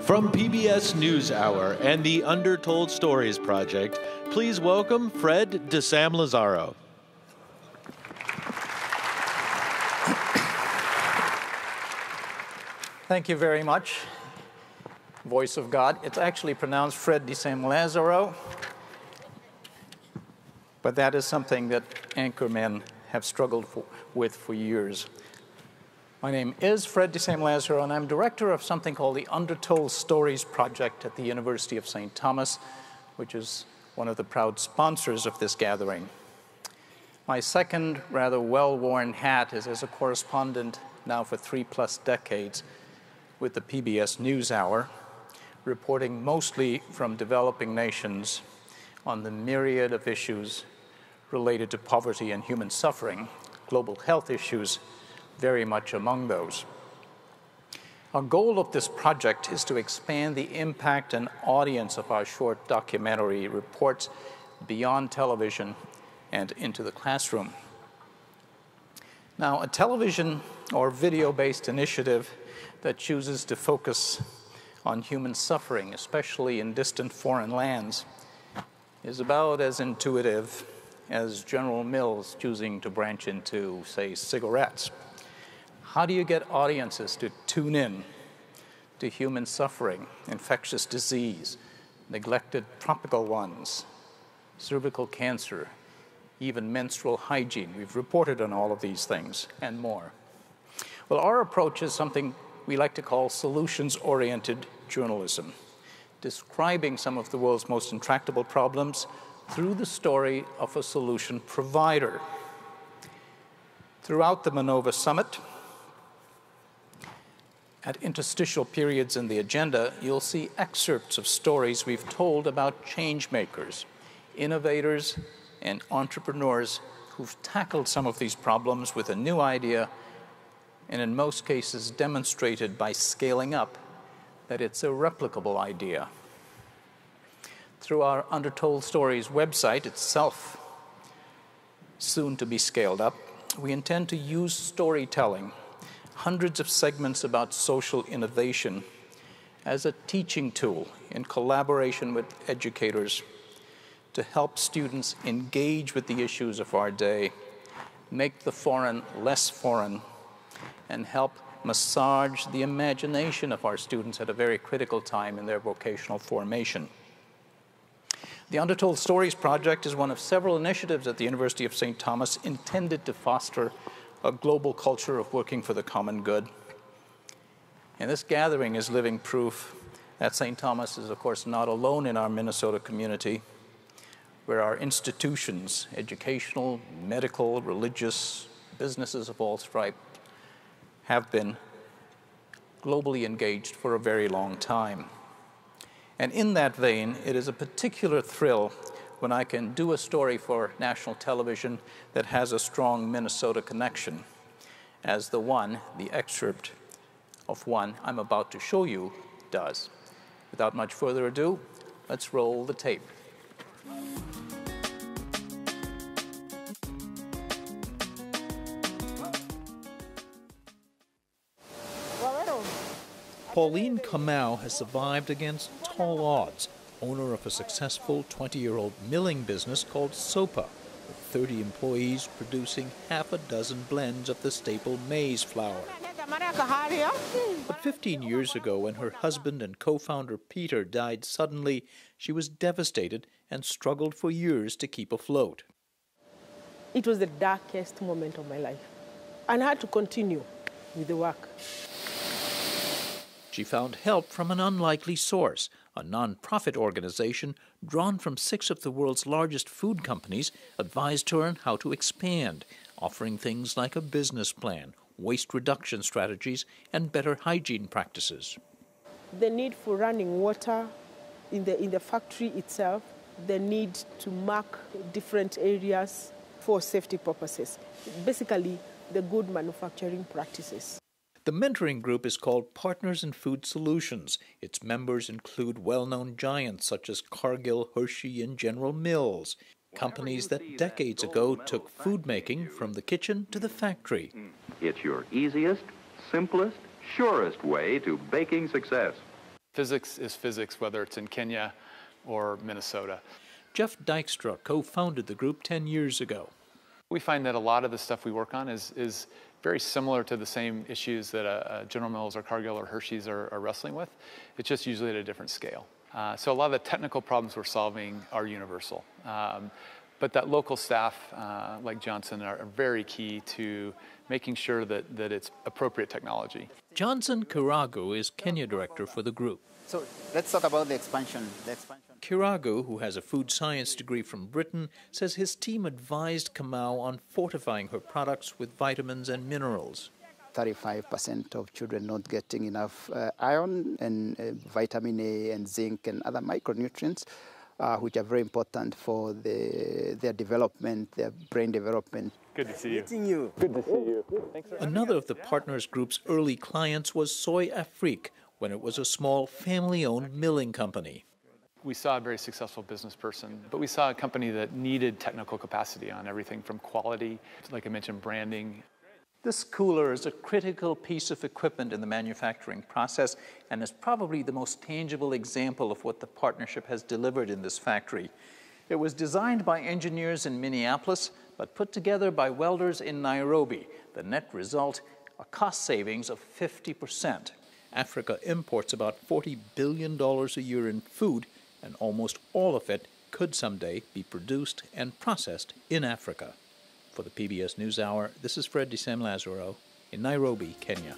From PBS NewsHour and the Under-Told Stories Project, please welcome Fred de Sam Lazaro. Thank you very much, voice of God. It's actually pronounced Fred de Sam Lazaro, but that is something that anchormen have struggled with for years. My name is Fred de Sam Lazaro, and I'm director of something called the Under-Told Stories Project at the University of St. Thomas, which is one of the proud sponsors of this gathering. My second, rather well-worn hat is as a correspondent now for 3+ decades with the PBS NewsHour, reporting mostly from developing nations on the myriad of issues related to poverty and human suffering, global health issues very much among those. Our goal of this project is to expand the impact and audience of our short documentary reports beyond television and into the classroom. Now, a television or video-based initiative that chooses to focus on human suffering, especially in distant foreign lands, is about as intuitive as General Mills choosing to branch into, say, cigarettes. How do you get audiences to tune in to human suffering, infectious disease, neglected tropical ones, cervical cancer, even menstrual hygiene? We've reported on all of these things and more. Well, our approach is something we like to call solutions-oriented journalism, describing some of the world's most intractable problems through the story of a solution provider. Throughout the Manova Summit, at interstitial periods in the agenda, you'll see excerpts of stories we've told about change makers, innovators, and entrepreneurs who've tackled some of these problems with a new idea, and in most cases demonstrated by scaling up that it's a replicable idea. Through our Under-Told Stories website itself, soon to be scaled up, we intend to use storytelling, hundreds of segments about social innovation, as a teaching tool in collaboration with educators to help students engage with the issues of our day, make the foreign less foreign, and help massage the imagination of our students at a very critical time in their vocational formation. The Under-Told Stories Project is one of several initiatives at the University of St. Thomas intended to foster a global culture of working for the common good. And this gathering is living proof that St. Thomas is, of course, not alone in our Minnesota community, where our institutions, educational, medical, religious, businesses of all stripes, have been globally engaged for a very long time. And in that vein, it is a particular thrill when I can do a story for national television that has a strong Minnesota connection, as the excerpt of one I'm about to show you does. Without much further ado, let's roll the tape. Pauline Kamau has survived against tall odds, owner of a successful 20-year-old milling business called Sopa, with 30 employees producing half a dozen blends of the staple maize flour. But 15 years ago, when her husband and co-founder Peter died suddenly, she was devastated and struggled for years to keep afloat. It was the darkest moment of my life, and I had to continue with the work. She found help from an unlikely source, a non-profit organization drawn from 6 of the world's largest food companies advised her on how to expand, offering things like a business plan, waste reduction strategies, and better hygiene practices. The need for running water in the factory itself, the need to mark different areas for safety purposes, basically the good manufacturing practices. The mentoring group is called Partners in Food Solutions. Its members include well-known giants such as Cargill, Hershey, and General Mills, companies that decades ago took food making from the kitchen to the factory. It's your easiest, simplest, surest way to baking success. Physics is physics, whether it's in Kenya or Minnesota. Jeff Dykstra co-founded the group 10 years ago. We find that a lot of the stuff we work on is very similar to the same issues that a General Mills or Cargill or Hershey's are wrestling with. It's just usually at a different scale. So a lot of the technical problems we're solving are universal. But that local staff, like Johnson, are very key to making sure that it's appropriate technology. Johnson Kiragu is Kenya director for the group. So let's talk about the expansion. Kiragu, who has a food science degree from Britain, says his team advised Kamau on fortifying her products with vitamins and minerals. 35% of children not getting enough iron and vitamin A and zinc and other micronutrients, which are very important for their development, their brain development. Good to see you. Meeting you. Good to see you. Thanks for Another of the Partners Group's early clients was Soy Afrique, when it was a small family-owned milling company. We saw a very successful business person, but we saw a company that needed technical capacity on everything from quality, like I mentioned, branding. This cooler is a critical piece of equipment in the manufacturing process and is probably the most tangible example of what the partnership has delivered in this factory. It was designed by engineers in Minneapolis, but put together by welders in Nairobi. The net result, a cost savings of 50%. Africa imports about $40 billion a year in food, and almost all of it could someday be produced and processed in Africa. For the PBS NewsHour, this is Sam Lazaro in Nairobi, Kenya.